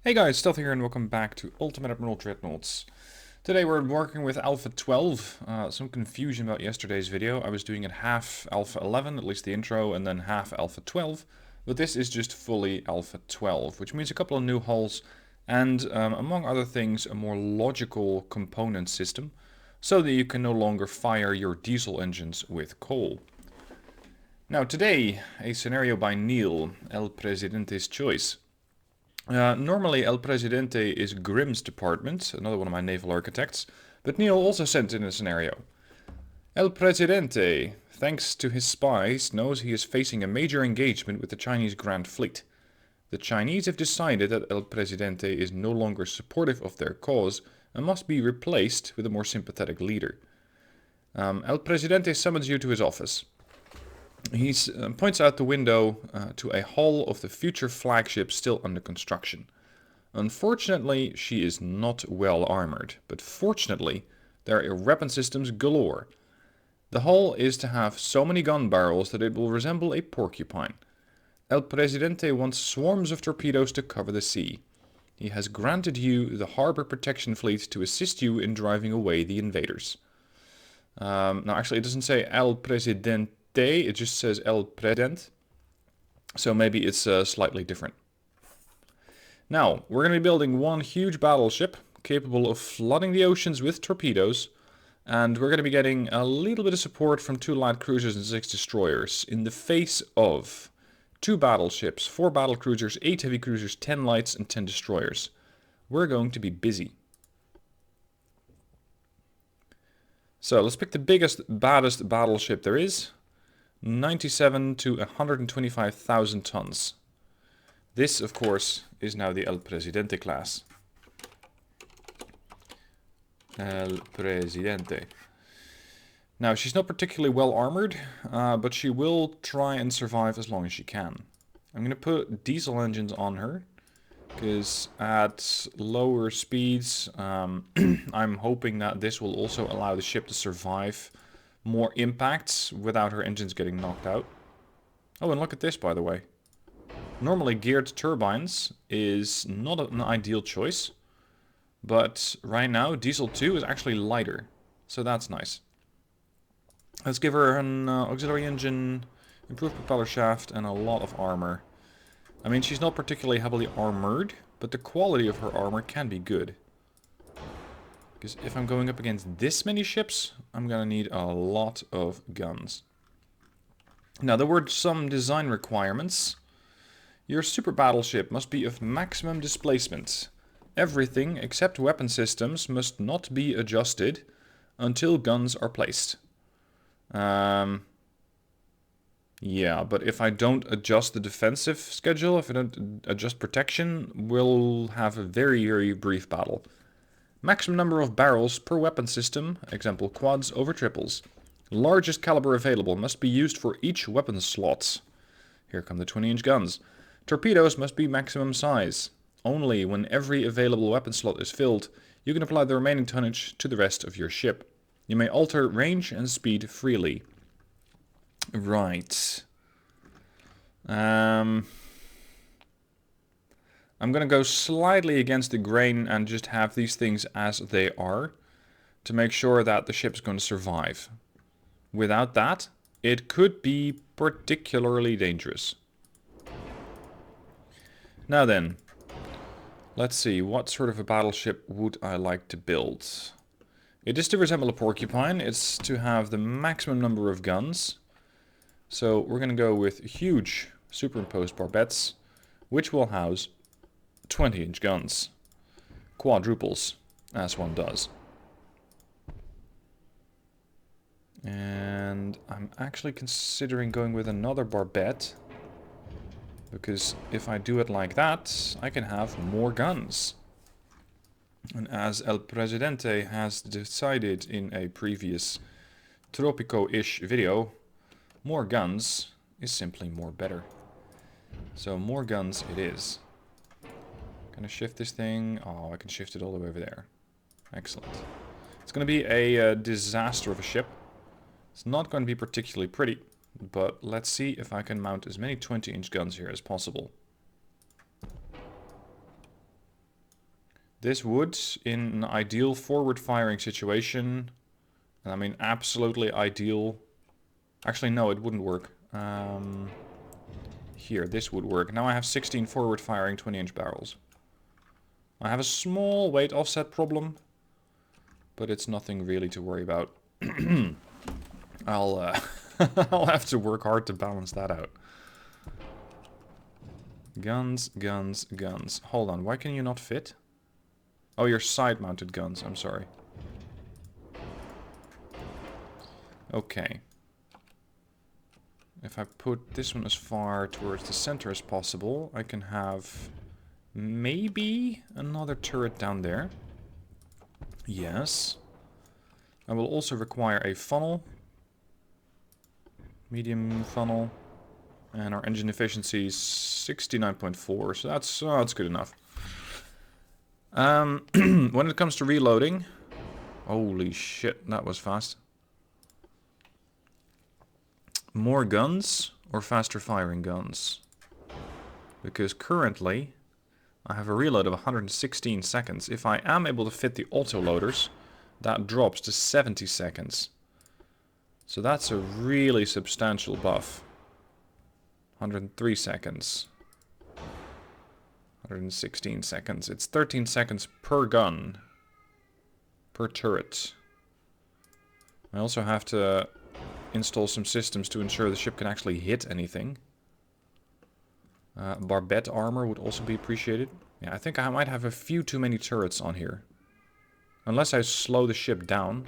Hey guys, Stealth here and welcome back to Ultimate Admiral Dreadnoughts. Today we're working with Alpha 12. Some confusion about yesterday's video. I was doing it half Alpha 11, at least the intro, and then half Alpha 12. But this is just fully Alpha 12, which means a couple of new hulls and, among other things, a more logical component system, so that you can no longer fire your diesel engines with coal. Now today, a scenario by Neil, El Presidente's Choice. Normally El Presidente is Grimm's department, another one of my naval architects, but Neil also sent in a scenario. El Presidente, thanks to his spies, knows he is facing a major engagement with the Chinese Grand Fleet. The Chinese have decided that El Presidente is no longer supportive of their cause and must be replaced with a more sympathetic leader. El Presidente summons you to his office. He points out the window to a hull of the future flagship still under construction. Unfortunately, she is not well armored, but fortunately, there are weapon systems galore. The hull is to have so many gun barrels that it will resemble a porcupine. El Presidente wants swarms of torpedoes to cover the sea. He has granted you the harbor protection fleet to assist you in driving away the invaders. Now, actually, it doesn't say El Presidente. It just says El President, so maybe it's slightly different. Now, we're going to be building one huge battleship capable of flooding the oceans with torpedoes, and we're going to be getting a little bit of support from 2 light cruisers and 6 destroyers in the face of 2 battleships, 4 battle cruisers, 8 heavy cruisers, 10 lights and 10 destroyers. We're going to be busy. So let's pick the biggest, baddest battleship there is. 97 to 125,000 tons. This, of course, is now the El Presidente class. El Presidente. Now, she's not particularly well armored, but she will try and survive as long as she can. I'm going to put diesel engines on her, because at lower speeds, I'm hoping that this will also allow the ship to survive more impacts without her engines getting knocked out. Oh, and look at this, by the way. Normally geared turbines is not an ideal choice, but right now diesel 2 is actually lighter, so that's nice. Let's give her an auxiliary engine, improved propeller shaft, and a lot of armor. I mean, she's not particularly heavily armored, but the quality of her armor can be good. Because if I'm going up against this many ships, I'm going to need a lot of guns. Now, there were some design requirements. Your super battleship must be of maximum displacement. Everything except weapon systems must not be adjusted until guns are placed. Yeah, but if I don't adjust the defensive schedule, if I don't adjust protection, we'll have a very, very brief battle. Maximum number of barrels per weapon system, example quads over triples. Largest caliber available must be used for each weapon slot. Here come the 20-inch guns. Torpedoes must be maximum size. Only when every available weapon slot is filled, you can apply the remaining tonnage to the rest of your ship. You may alter range and speed freely. Right. I'm going to go slightly against the grain and just have these things as they are to make sure that the ship's going to survive. Without that, it could be particularly dangerous. Now then, let's see, what sort of a battleship would I like to build? It is to resemble a porcupine. It's to have the maximum number of guns. So we're going to go with huge superimposed barbettes, which will house 20-inch guns. Quadruples, as one does. And I'm actually considering going with another barbette, because if I do it like that, I can have more guns. And as El Presidente has decided in a previous Tropico-ish video, more guns is simply more better. So more guns it is. Gonna shift this thing. Oh, I can shift it all the way over there. Excellent. It's gonna be a disaster of a ship. It's not going to be particularly pretty, but let's see if I can mount as many 20-inch guns here as possible. This would, in an ideal forward firing situation, and I mean absolutely ideal. Actually, no, it wouldn't work. Here, this would work. Now I have 16 forward firing 20-inch barrels. I have a small weight offset problem, but it's nothing really to worry about. I'll I'll have to work hard to balance that out. Guns, guns, guns. Hold on, why can you not fit? Oh, you're side-mounted guns, I'm sorry. Okay. If I put this one as far towards the center as possible, I can have maybe another turret down there. Yes. I will also require a funnel. Medium funnel. And our engine efficiency is 69.4, so that's good enough. When it comes to reloading... Holy shit, that was fast. More guns or faster firing guns? Because currently I have a reload of 116 seconds. If I am able to fit the autoloaders, that drops to 70 seconds. So that's a really substantial buff. 103 seconds. 116 seconds. It's 13 seconds per gun. Per turret. I also have to install some systems to ensure the ship can actually hit anything. Barbette armor would also be appreciated. Yeah, I think I might have a few too many turrets on here. Unless I slow the ship down.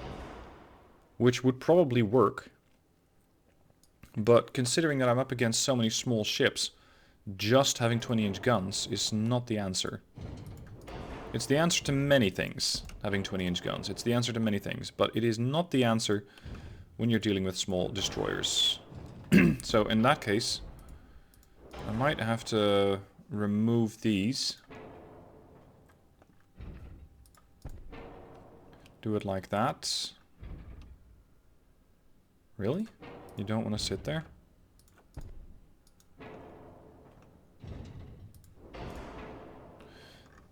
Which would probably work. But considering that I'm up against so many small ships, just having 20-inch guns is not the answer. It's the answer to many things, having 20-inch guns. It's the answer to many things, but it is not the answer when you're dealing with small destroyers. So in that case, I might have to remove these. Do it like that. Really? You don't want to sit there?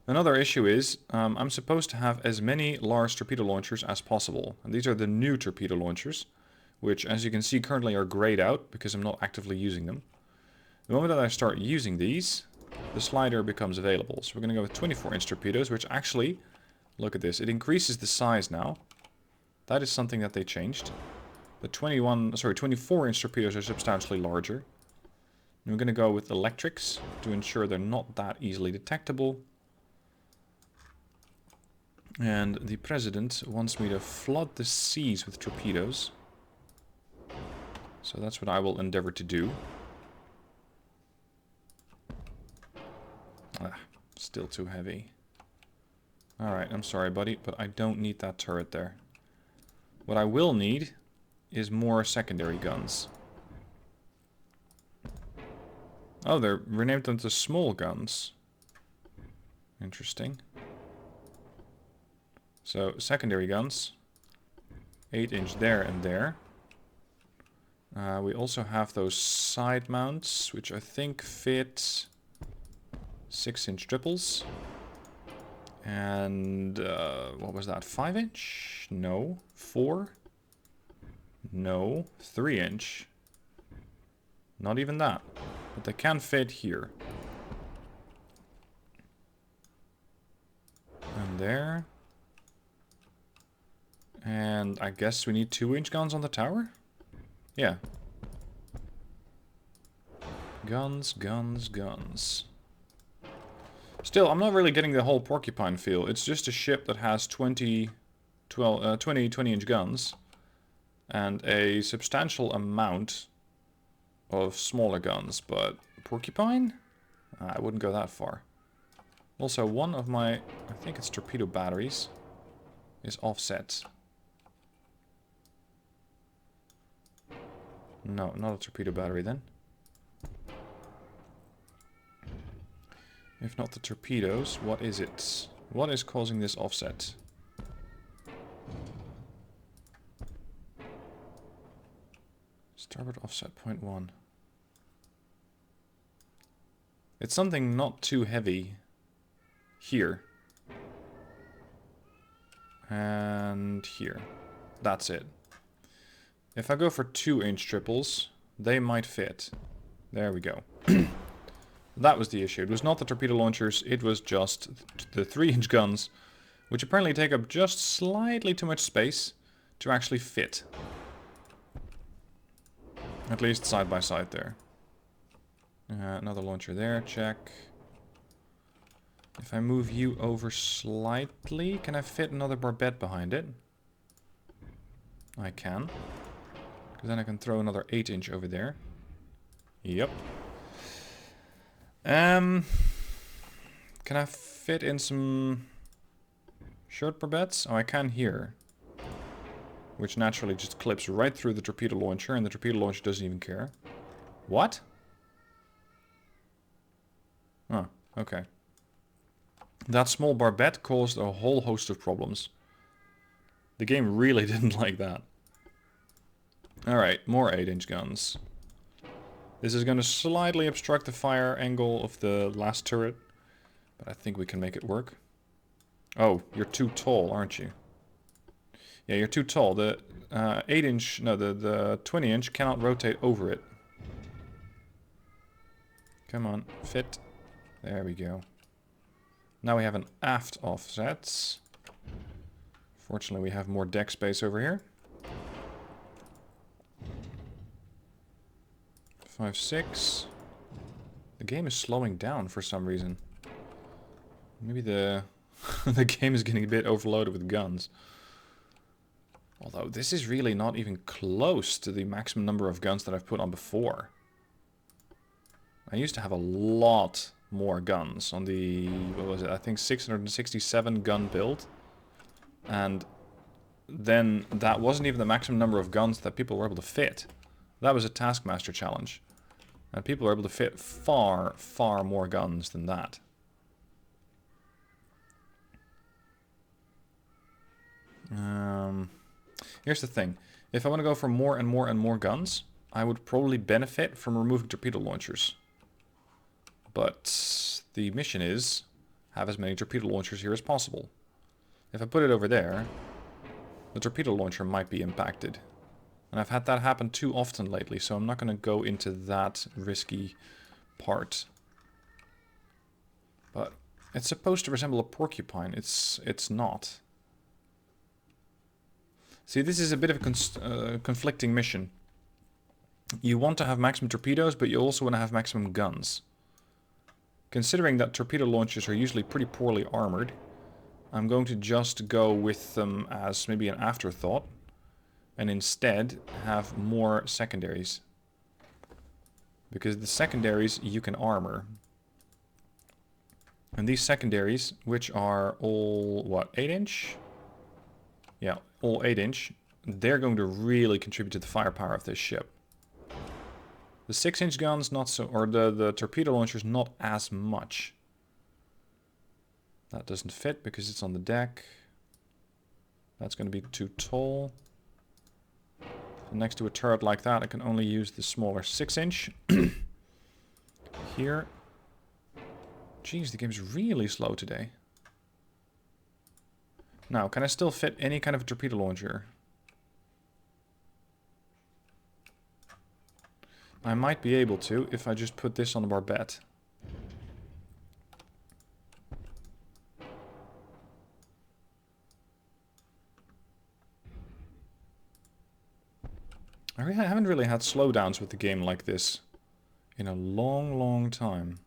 Another issue is, I'm supposed to have as many large torpedo launchers as possible. And these are the new torpedo launchers, which as you can see currently are grayed out because I'm not actively using them. The moment that I start using these, the slider becomes available. So we're going to go with 24-inch torpedoes, which actually, look at this, it increases the size now. That is something that they changed. The 24-inch torpedoes are substantially larger. And we're going to go with electrics to ensure they're not that easily detectable. And the president wants me to flood the seas with torpedoes. So that's what I will endeavor to do. Still too heavy. Alright, I'm sorry buddy, but I don't need that turret there. What I will need is more secondary guns. Oh, they're renamed them to small guns. Interesting. So, secondary guns. 8-inch there and there. We also have those side mounts, which I think fit 6-inch triples. And, what was that? 5-inch? No. 4? No. 3-inch. Not even that. But they can fit here. And there. And I guess we need 2-inch guns on the tower? Yeah. Guns, guns, guns. Still, I'm not really getting the whole porcupine feel. It's just a ship that has 20 20-inch guns. And a substantial amount of smaller guns. But porcupine? I wouldn't go that far. Also, one of my, I think it's torpedo batteries, is offset. No, not a torpedo battery then. If not the torpedoes, what is it? What is causing this offset? Starboard offset 0.1. It's something not too heavy here. And here. That's it. If I go for 2-inch triples, they might fit. There we go. That was the issue. It was not the torpedo launchers, it was just the 3-inch guns, which apparently take up just slightly too much space to actually fit. At least side by side there. Another launcher there, check. If I move you over slightly, can I fit another barbette behind it? I can. Because then I can throw another 8-inch over there. Yep. Can I fit in some short barbettes? Oh, I can here. Which naturally just clips right through the torpedo launcher, and the torpedo launcher doesn't even care. What? Oh, okay. That small barbette caused a whole host of problems. The game really didn't like that. Alright, more 8-inch guns. This is going to slightly obstruct the fire angle of the last turret, but I think we can make it work. Oh, you're too tall, aren't you? Yeah, you're too tall. The 8-inch, no, the 20-inch cannot rotate over it. Come on, fit. There we go. Now we have an aft offset. Fortunately, we have more deck space over here. 5, 6. The game is slowing down for some reason. Maybe the the game is getting a bit overloaded with guns. Although this is really not even close to the maximum number of guns that I've put on before. I used to have a lot more guns on the, what was it, I think 667 gun build. And then that wasn't even the maximum number of guns that people were able to fit. That was a Taskmaster challenge. And people were able to fit far, far more guns than that. Here's the thing. If I want to go for more and more and more guns, I would probably benefit from removing torpedo launchers. But the mission is, have as many torpedo launchers here as possible. If I put it over there, the torpedo launcher might be impacted. And I've had that happen too often lately, so I'm not going to go into that risky part. But it's supposed to resemble a porcupine. It's not. See, this is a bit of a conflicting mission. You want to have maximum torpedoes, but you also want to have maximum guns. Considering that torpedo launchers are usually pretty poorly armored, I'm going to just go with them as maybe an afterthought. And instead have more secondaries. Because the secondaries you can armor. And these secondaries, which are all, what, 8-inch? Yeah, all 8-inch. They're going to really contribute to the firepower of this ship. The 6-inch guns, not so, or the torpedo launchers, not as much. That doesn't fit because it's on the deck. That's going to be too tall. Next to a turret like that, I can only use the smaller 6-inch. Here. Jeez, the game's really slow today. Now, can I still fit any kind of torpedo launcher? I might be able to if I just put this on the barbette. I haven't really had slowdowns with the game like this in a long, long time.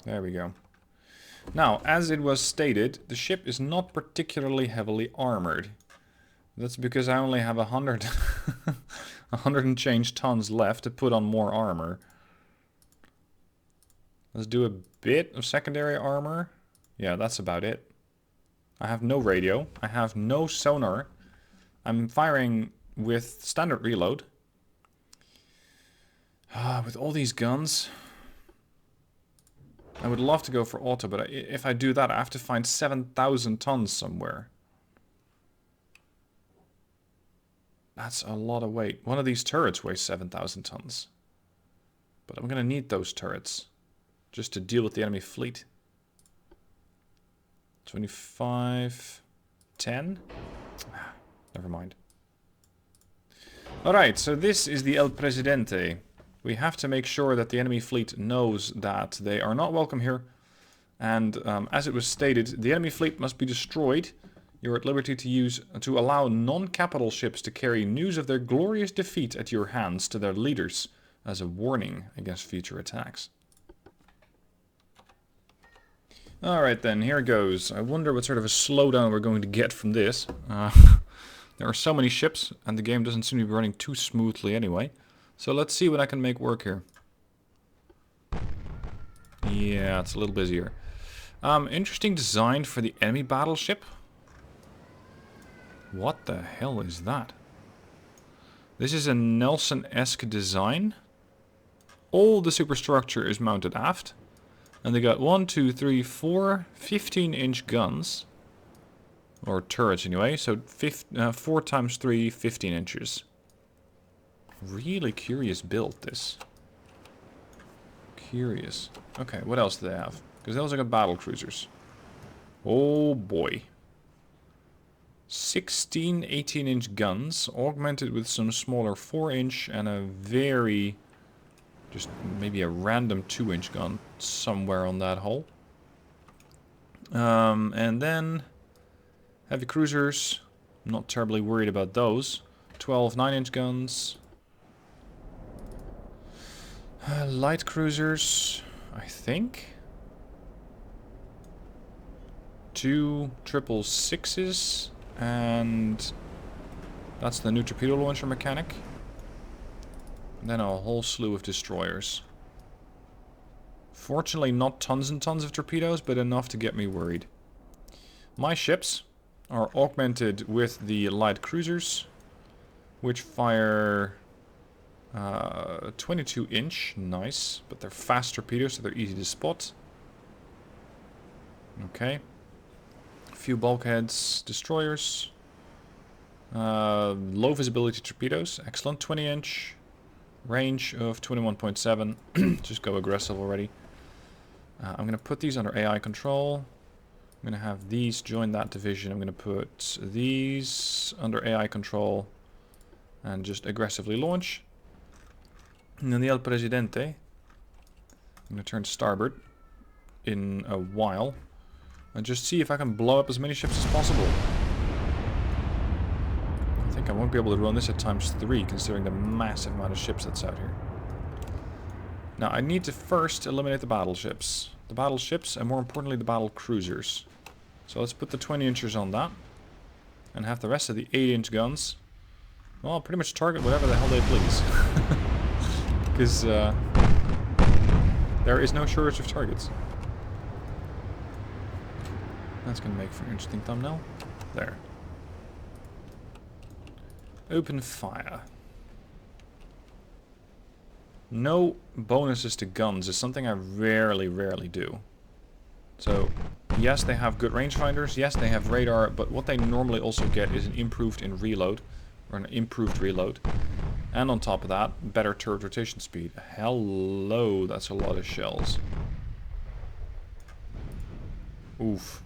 There we go. Now, as it was stated, the ship is not particularly heavily armored. That's because I only have 100 and change tons left to put on more armor. Let's do a bit of secondary armor. Yeah, that's about it. I have no radio. I have no sonar. I'm firing with standard reload. With all these guns, I would love to go for auto, but if I do that, I have to find 7,000 tons somewhere. That's a lot of weight. One of these turrets weighs 7,000 tons. But I'm going to need those turrets just to deal with the enemy fleet. 25, 10. Never mind. Alright, so this is the El Presidente. We have to make sure that the enemy fleet knows that they are not welcome here. And as it was stated, the enemy fleet must be destroyed. You're at liberty to allow non-capital ships to carry news of their glorious defeat at your hands to their leaders as a warning against future attacks. Alright then, here goes. I wonder what sort of a slowdown we're going to get from this. There are so many ships, and the game doesn't seem to be running too smoothly anyway. So let's see what I can make work here. Yeah, it's a little busier. Interesting design for the enemy battleship. What the hell is that? This is a Nelson-esque design. All the superstructure is mounted aft. And they got 1, 2, 3, 4 15-inch guns. Or turrets anyway, so 4 times 3, 15 inches. Really curious build, this. Curious. Okay, what else do they have? Because they also got battle cruisers. Oh boy. 16 18-inch guns, augmented with some smaller 4-inch and a very... just maybe a random 2-inch gun somewhere on that hull. And then... heavy cruisers, not terribly worried about those. 12 9-inch guns. Light cruisers, I think. 2 666s, and that's the new torpedo launcher mechanic. And then a whole slew of destroyers. Fortunately not tons and tons of torpedoes, but enough to get me worried. My ships are augmented with the light cruisers, which fire 22-inch, nice, but they're fast torpedoes, so they're easy to spot. Okay. A few bulkheads, destroyers, low visibility torpedoes, excellent, 20-inch, range of 21.7, just go aggressive already. I'm going to put these under AI control. I'm going to have these join that division. I'm going to put these under AI control and just aggressively launch. And then the El Presidente. I'm going to turn starboard in a while and just see if I can blow up as many ships as possible. I think I won't be able to run this at ×3 considering the massive amount of ships that's out here. Now I need to first eliminate the battleships. The battleships and more importantly the battle cruisers. So let's put the 20-inchers on that. And have the rest of the 8-inch guns, well, pretty much target whatever the hell they please. Because there is no shortage of targets. That's going to make for an interesting thumbnail. There. Open fire. No bonuses to guns is something I rarely do. So, yes, they have good rangefinders, yes, they have radar, but what they normally also get is an improved reload. And on top of that, better turret rotation speed. Hello, that's a lot of shells. Oof.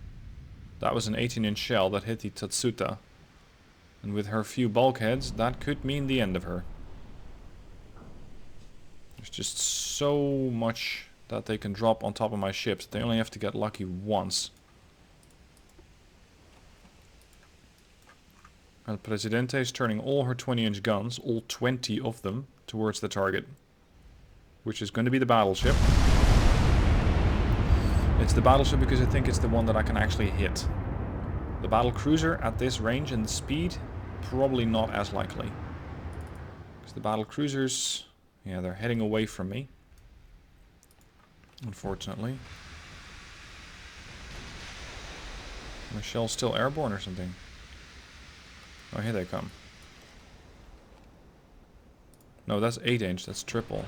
That was an 18-inch shell that hit the Tatsuta. And with her few bulkheads, that could mean the end of her. There's just so much that they can drop on top of my ships. They only have to get lucky once. El Presidente is turning all her 20-inch guns, all 20 of them, towards the target. Which is going to be the battleship. It's the battleship because I think it's the one that I can actually hit. The battle cruiser at this range and speed, probably not as likely. Because the battle cruisers, yeah, they're heading away from me. Unfortunately. My shell's still airborne or something. Oh, here they come. No, that's 8-inch, that's triple.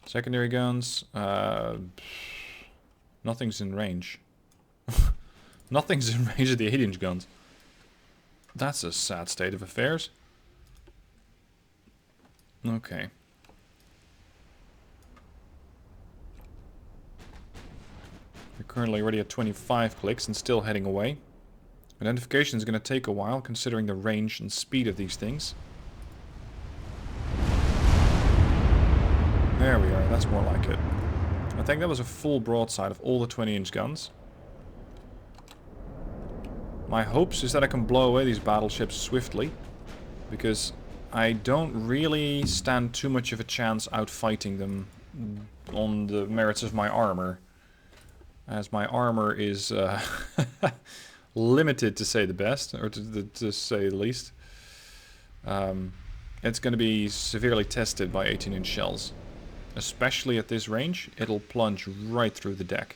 Secondary guns, nothing's in range. Nothing's in range of the 8-inch guns. That's a sad state of affairs. Okay. currently already at 25 clicks and still heading away. Identification is going to take a while, considering the range and speed of these things. There we are, that's more like it. I think that was a full broadside of all the 20-inch guns. My hopes is that I can blow away these battleships swiftly, because I don't really stand too much of a chance out fighting them on the merits of my armor. As my armor is limited, to say the best, or to say the least. It's going to be severely tested by 18-inch shells. Especially at this range, it'll plunge right through the deck.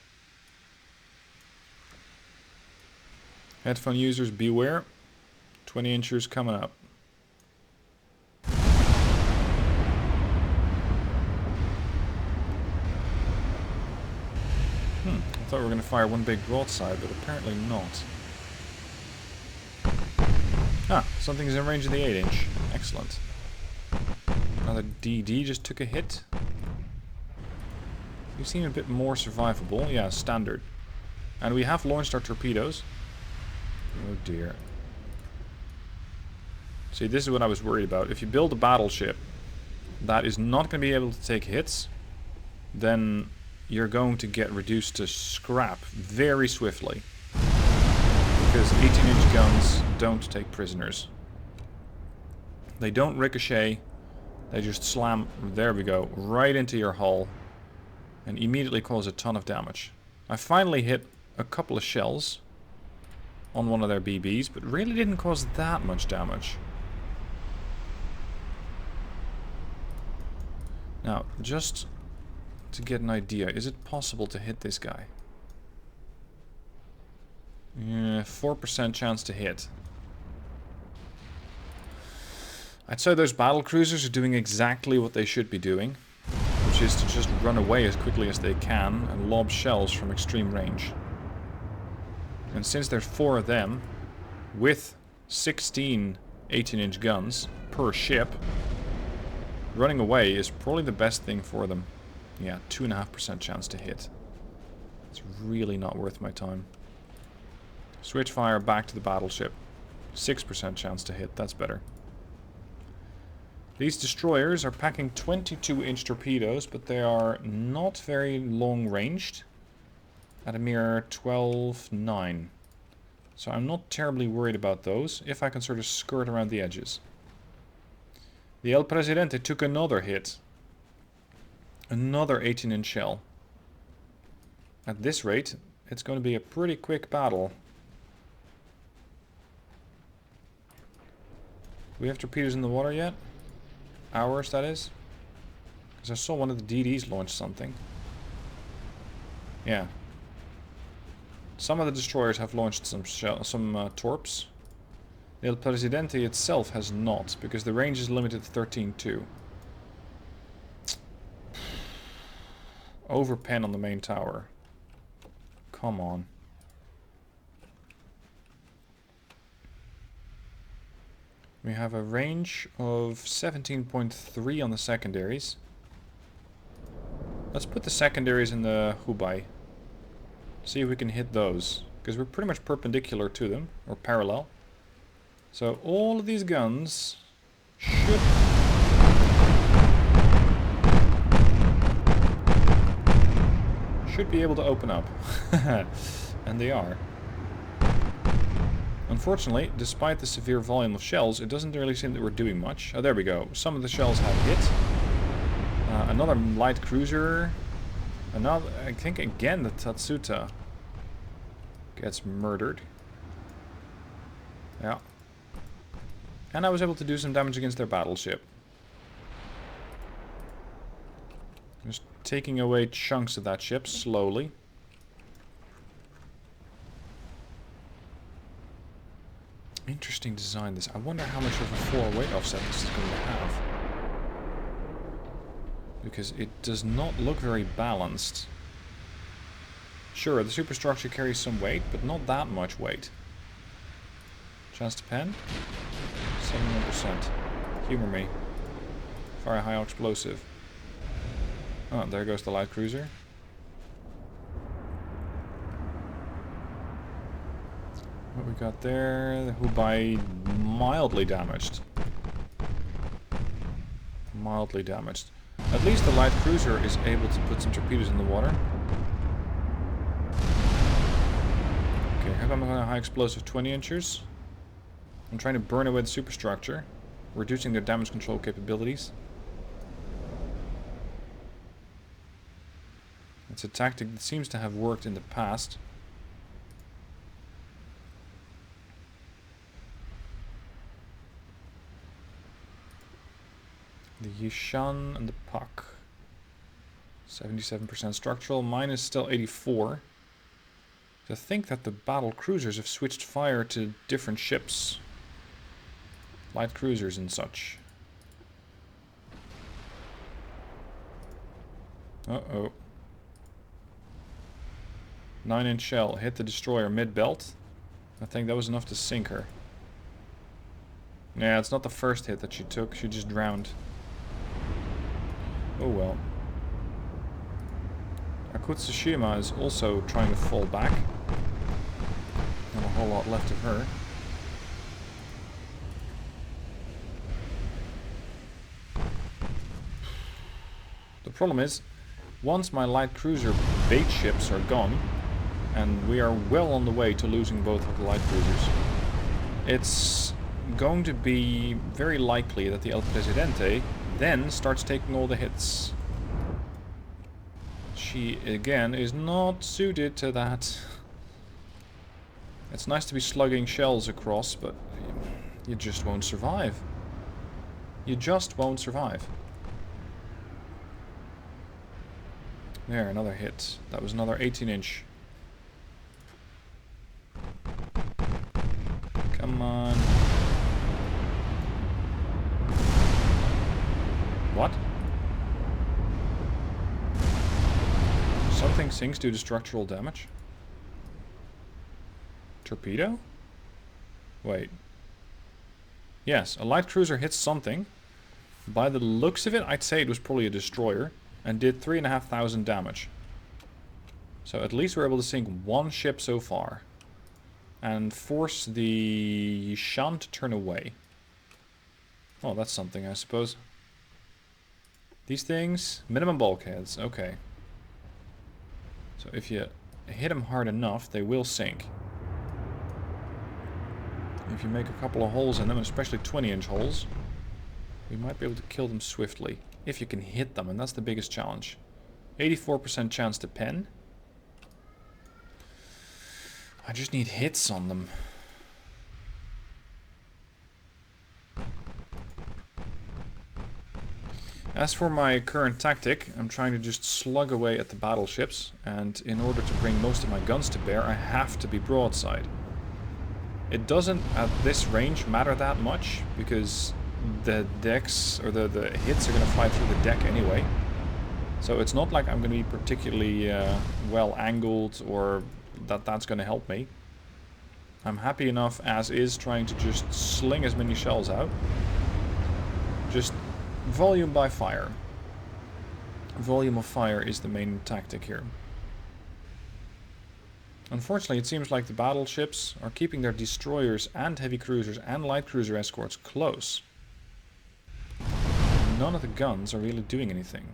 Headphone users, beware. 20-inchers coming up. I thought we were going to fire one big broadside, but apparently not. Ah, something's in range of the 8-inch. Excellent. Another DD just took a hit. You seem a bit more survivable. Yeah, standard. And we have launched our torpedoes. Oh dear. See, this is what I was worried about. If you build a battleship that is not going to be able to take hits, then you're going to get reduced to scrap very swiftly. Because 18-inch guns don't take prisoners. They don't ricochet. They just slam, there we go, right into your hull. And immediately cause a ton of damage. I finally hit a couple of shells on one of their BBs, but really didn't cause that much damage. Now, just to get an idea, is it possible to hit this guy? Yeah, 4% chance to hit. I'd say those battle cruisers are doing exactly what they should be doing, which is to just run away as quickly as they can and lob shells from extreme range. And since there's 4 of them, with 16 18-inch guns per ship, running away is probably the best thing for them. Yeah, 2.5% chance to hit. It's really not worth my time. Switch fire back to the battleship. 6% chance to hit, that's better. These destroyers are packing 22-inch torpedoes, but they are not very long-ranged. At a mere 12.9. So I'm not terribly worried about those, if I can sort of skirt around the edges. The El Presidente took another hit. Another 18-inch shell. At this rate, it's going to be a pretty quick battle. Do we have torpedoes in the water yet? Ours, that is? Because I saw one of the DDs launch something. Yeah. Some of the destroyers have launched some torps. The El Presidente itself has not, because the range is limited to 13.2. Overpen on the main tower. Come on. We have a range of 17.3 on the secondaries. Let's put the secondaries in the Hubei. See if we can hit those. Because we're pretty much perpendicular to them, or parallel. So all of these guns should be able to open up. And they are. Unfortunately, despite the severe volume of shells, it doesn't really seem that we're doing much. Oh, there we go. Some of the shells have hit. Another light cruiser. Another, I think again the Tatsuta gets murdered. Yeah. And I was able to do some damage against their battleship. Just taking away chunks of that ship slowly. Interesting design this. I wonder how much of a 4 weight offset this is going to have. Because it does not look very balanced. Sure, the superstructure carries some weight, but not that much weight. Chance to pen? 71%. Humor me. Fire a high explosive. Oh, there goes the light cruiser. we got there? Who by mildly damaged. Mildly damaged. At least the light cruiser is able to put some torpedoes in the water. Okay, here comes a high explosive 20 inchers. I'm trying to burn away the superstructure, reducing their damage control capabilities. It's a tactic that seems to have worked in the past. The Yishan and the Puck. 77% structural. Mine is still 84. I think that the battle cruisers have switched fire to different ships. Light cruisers and such. Uh-oh. 9-inch shell hit the destroyer mid-belt. I think that was enough to sink her. Yeah, it's not the first hit that she took. She just drowned. Oh well. Akutsushima is also trying to fall back. Not a whole lot left of her. The problem is, once my light cruiser bait ships are gone, and we are well on the way to losing both of the light cruisers, it's going to be very likely that the El Presidente then starts taking all the hits. She, again, is not suited to that. It's nice to be slugging shells across, but you just won't survive. You just won't survive. There, another hit. That was another 18-inch. Come on. What? Something sinks due to structural damage? Torpedo? Wait. Yes, a light cruiser hits something. By the looks of it, I'd say it was probably a destroyer. And did 3,500 damage. So at least we're able to sink one ship so far. And force the Shan to turn away. Oh, that's something, I suppose. These things, minimum bulkheads, okay. So if you hit them hard enough, they will sink. If you make a couple of holes in them, especially 20-inch holes, we might be able to kill them swiftly. If you can hit them, and that's the biggest challenge. 84% chance to pen. I just need hits on them. As for my current tactic, I'm trying to just slug away at the battleships, and in order to bring most of my guns to bear, I have to be broadside. It doesn't, at this range, matter that much, because the decks, or the hits are going to fly through the deck anyway. So it's not like I'm going to be particularly well angled, or that's going to help me. I'm happy enough as is trying to just sling as many shells out. Just volume by fire. Volume of fire is the main tactic here. Unfortunately, it seems like the battleships are keeping their destroyers and heavy cruisers and light cruiser escorts close. None of the guns are really doing anything.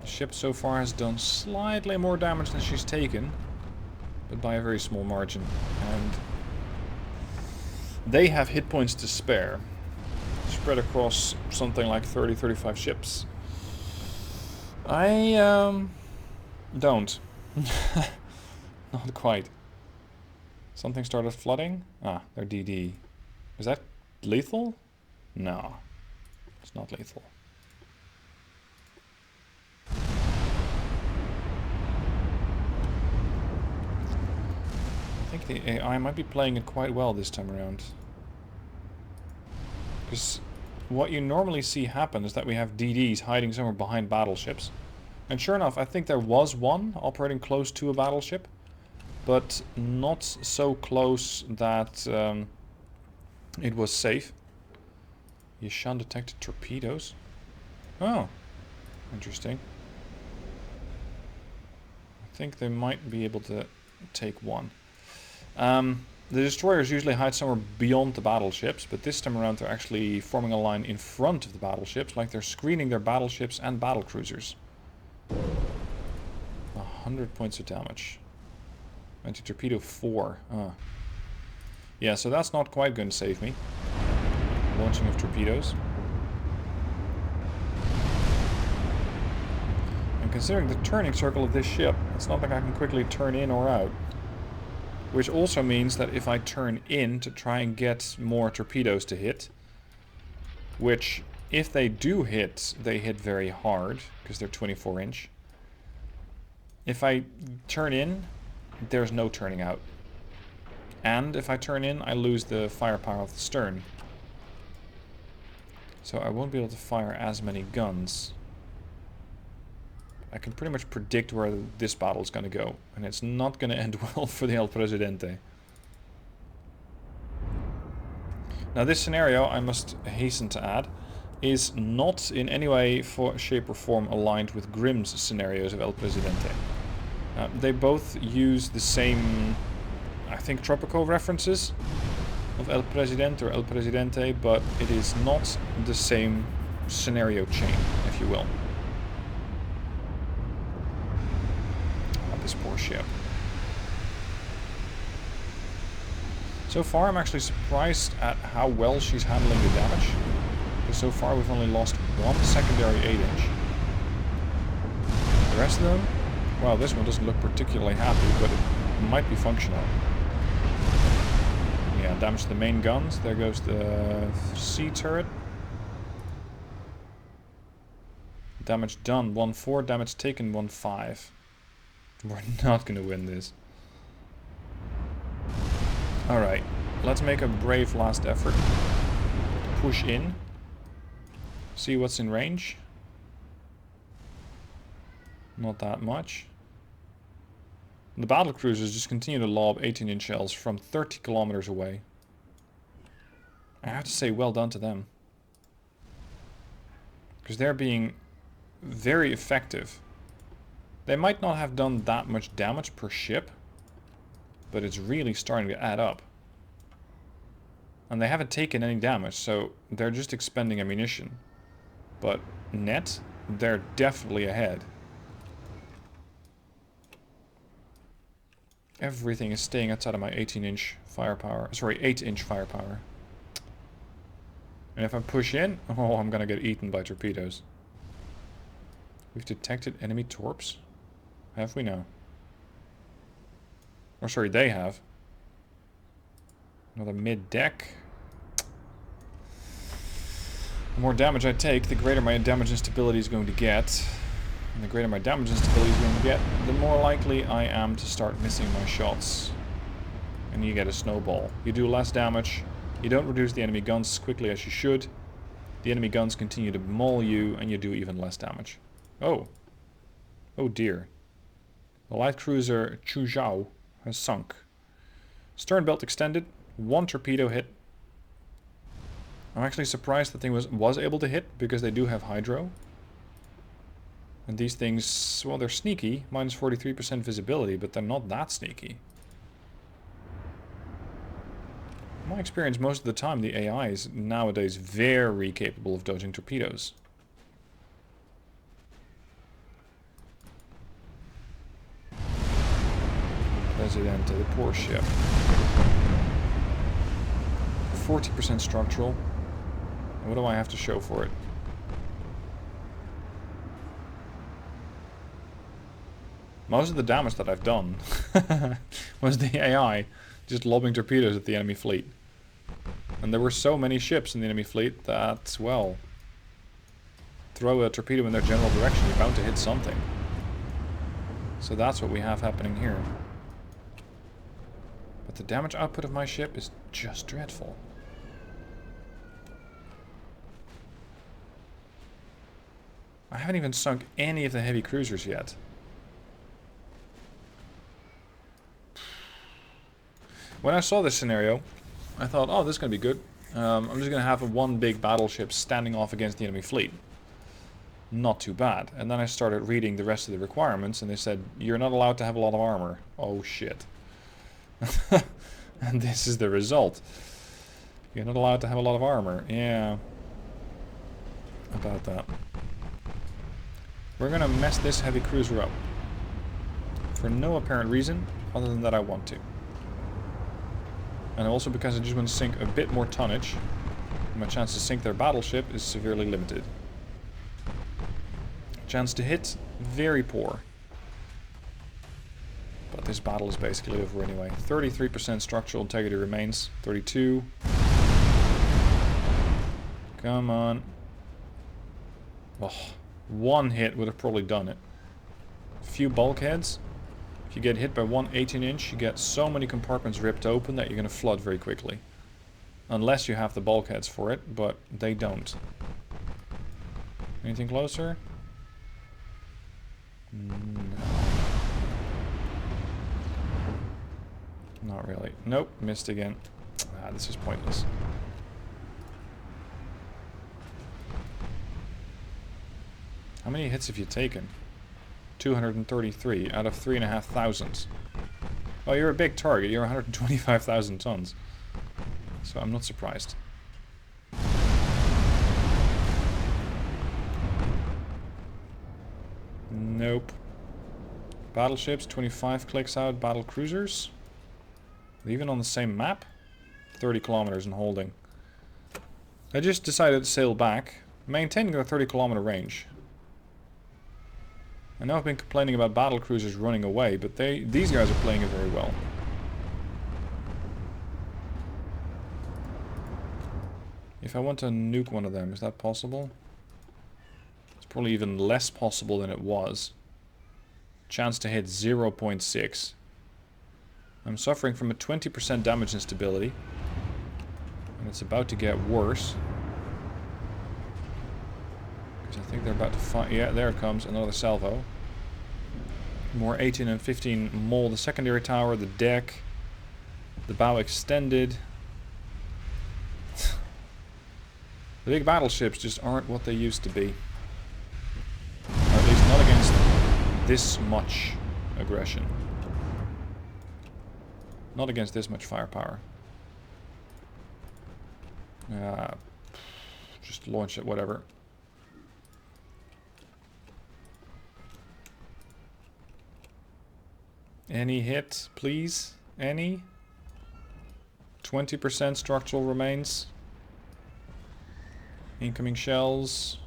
The ship so far has done slightly more damage than she's taken, but by a very small margin. And they have hit points to spare, spread across something like 30-35 ships. I don't. Not quite. Something started flooding? Ah, they're DD. Is that lethal? No. It's not lethal. I think the AI might be playing it quite well this time around. Because what you normally see happen is that we have DDs hiding somewhere behind battleships. And sure enough, I think there was one operating close to a battleship. But not so close that it was safe. Yishan detected torpedoes. Oh, interesting. think they might be able to take one. The destroyers usually hide somewhere beyond the battleships, but this time around they're actually forming a line in front of the battleships, like they're screening their battleships and battlecruisers. 100 points of damage. Anti-torpedo 4. Yeah, so that's not quite going to save me. Launching of torpedoes. And considering the turning circle of this ship, it's not like I can quickly turn in or out. Which also means that if I turn in to try and get more torpedoes to hit, which if they do hit, they hit very hard, because they're 24 inch. If I turn in, there's no turning out. And if I turn in, I lose the firepower of the stern. So I won't be able to fire as many guns. I can pretty much predict where this battle is going to go. And it's not going to end well for the El Presidente. Now this scenario, I must hasten to add, is not in any way, shape or form aligned with Grimm's scenarios of El Presidente. They both use the same, I think, tropical references of El Presidente or El Presidente, but it is not the same scenario chain, if you will. This poor ship. So far I'm actually surprised at how well she's handling the damage. Because so far we've only lost one secondary 8-inch. The rest of them, well, this one doesn't look particularly happy, but it might be functional. Yeah, damage to the main guns. There goes the sea turret. Damage done 1-4, damage taken 1-5. We're not going to win this. Alright, let's make a brave last effort. Push in. See what's in range. Not that much. The battlecruisers just continue to lob 18-inch shells from 30 kilometers away. I have to say well done to them. Because they're being very effective. They might not have done that much damage per ship, but it's really starting to add up. And they haven't taken any damage, so they're just expending ammunition. But net, they're definitely ahead. Everything is staying outside of my 18-inch firepower. Sorry, 8-inch firepower. And if I push in, oh, I'm gonna get eaten by torpedoes. We've detected enemy torps. Have we now? Or sorry, they have. Another mid-deck. The more damage I take, the greater my damage instability is going to get. And the greater my damage instability is going to get, the more likely I am to start missing my shots. And you get a snowball. You do less damage. You don't reduce the enemy guns as quickly as you should. The enemy guns continue to maul you, and you do even less damage. Oh. Oh dear. The light cruiser Chuzhou has sunk. Stern belt extended. 1 torpedo hit. I'm actually surprised the thing was able to hit, because they do have hydro. And these things, well, they're sneaky. Minus 43% visibility, but they're not that sneaky. In my experience, most of the time, the AI is nowadays very capable of dodging torpedoes. Presidente, the poor ship. 40% structural. What do I have to show for it? Most of the damage that I've done was the AI just lobbing torpedoes at the enemy fleet. And there were so many ships in the enemy fleet that, well, throw a torpedo in their general direction, you're bound to hit something. So that's what we have happening here. But the damage output of my ship is just dreadful. I haven't even sunk any of the heavy cruisers yet. When I saw this scenario, I thought, oh, this is going to be good. I'm just going to have one big battleship standing off against the enemy fleet. not too bad. And then I started reading the rest of the requirements, and they said, you're not allowed to have a lot of armor. Oh shit. And this is the result. You're not allowed to have a lot of armor. Yeah. About that. We're gonna mess this heavy cruiser up. For no apparent reason, other than that I want to. And also because I just want to sink a bit more tonnage. My chance to sink their battleship is severely limited. Chance to hit, very poor. But this battle is basically over anyway. 33% structural integrity remains. 32. Come on. Oh, one hit would have probably done it. A few bulkheads. If you get hit by one 18-inch, you get so many compartments ripped open that you're going to flood very quickly. Unless you have the bulkheads for it, but they don't. Anything closer? No. Not really. Nope, missed again. Ah, this is pointless. How many hits have you taken? 233 out of 3,500. Oh, you're a big target. You're 125,000 tons. So I'm not surprised. Nope. Battleships, 25 clicks out. Battle cruisers. Even on the same map. 30 kilometers in holding. I just decided to sail back, maintaining the 30 kilometer range. I know I've been complaining about battle cruisers running away, but these guys are playing it very well. If I want to nuke one of them, is that possible? It's probably even less possible than it was. Chance to hit 0.6. I'm suffering from a 20% damage instability. And it's about to get worse. Because I think they're about to fight. Yeah, there it comes. Another salvo. More 18 and 15 maul the secondary tower, the deck. The bow extended. The big battleships just aren't what they used to be. Or at least not against this much aggression. Not against this much firepower. Just launch it, whatever. Any hit, please? Any? 20% structural remains. Incoming shells.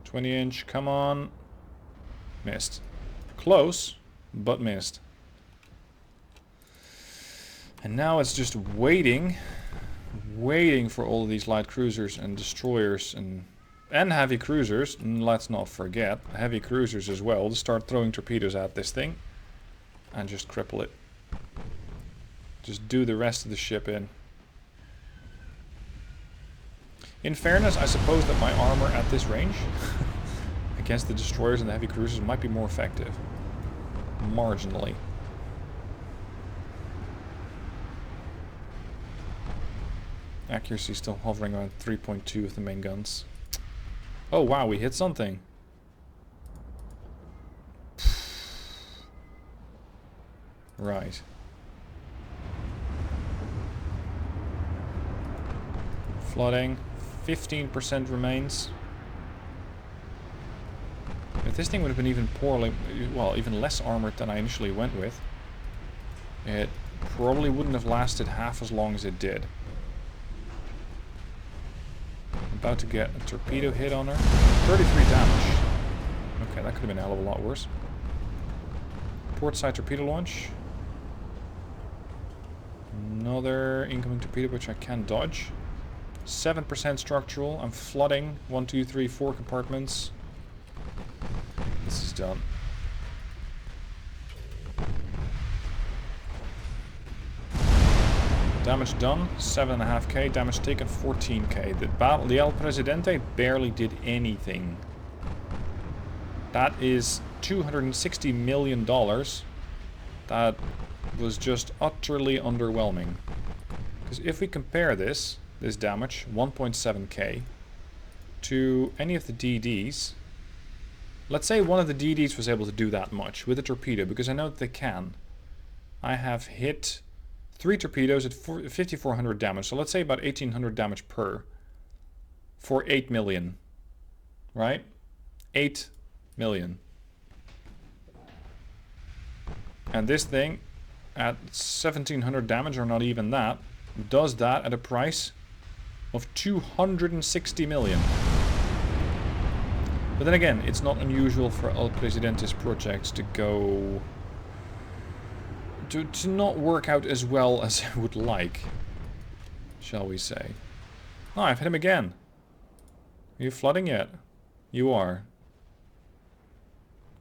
20-inch, come on. Missed. Close, but missed. And now it's just waiting for all of these light cruisers and destroyers and heavy cruisers. And let's not forget, heavy cruisers as well, to start throwing torpedoes at this thing. And just cripple it. Just do the rest of the ship in. In fairness, I suppose that my armor at this range against the destroyers and the heavy cruisers might be more effective. Marginally. Accuracy still hovering around 3.2 with the main guns. Oh wow, we hit something. Right. Flooding. 15% remains. If this thing would have been even poorly, well, even less armored than I initially went with, it probably wouldn't have lasted half as long as it did. About to get a torpedo hit on her. 33 damage. Okay, that could have been a hell of a lot worse. Port side torpedo launch. Another incoming torpedo which I can dodge. 7% structural. I'm flooding 1, 2, 3, 4 compartments. This is done. Damage done, 7.5k. Damage taken, 14k. The El Presidente barely did anything. That is $260 million. That was just utterly underwhelming. Because if we compare this damage, 1.7k, to any of the DDs, Let's say one of the DDs was able to do that much with a torpedo, because I know that they can. I have hit 3 torpedoes at 5,400 damage, so let's say about 1,800 damage per. For 8 million. Right? 8 million. And this thing, at 1,700 damage, or not even that, does that at a price of 260 million. But then again, it's not unusual for El Presidente's projects to go... to not work out as well as I would like, shall we say. Oh, I've hit him again. Are you flooding yet? You are.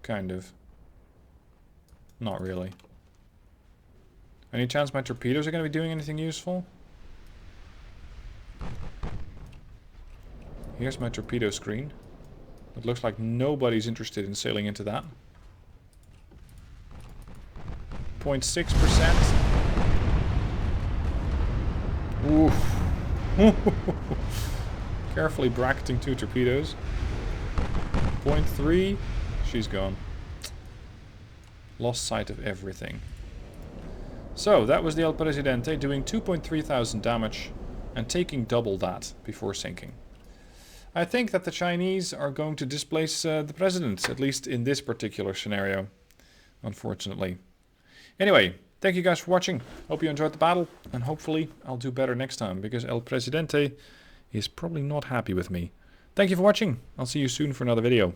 Kind of. Not really. Any chance my torpedoes are going to be doing anything useful? Here's my torpedo screen. It looks like nobody's interested in sailing into that. 0.6%. Oof. Carefully bracketing 2 torpedoes. 0.3. She's gone. Lost sight of everything. So, that was the El Presidente doing 2.3 thousand damage and taking double that before sinking. I think that the Chinese are going to displace the president, at least in this particular scenario, unfortunately. Anyway, thank you guys for watching. Hope you enjoyed the battle, and hopefully I'll do better next time, because El Presidente is probably not happy with me. Thank you for watching. I'll see you soon for another video.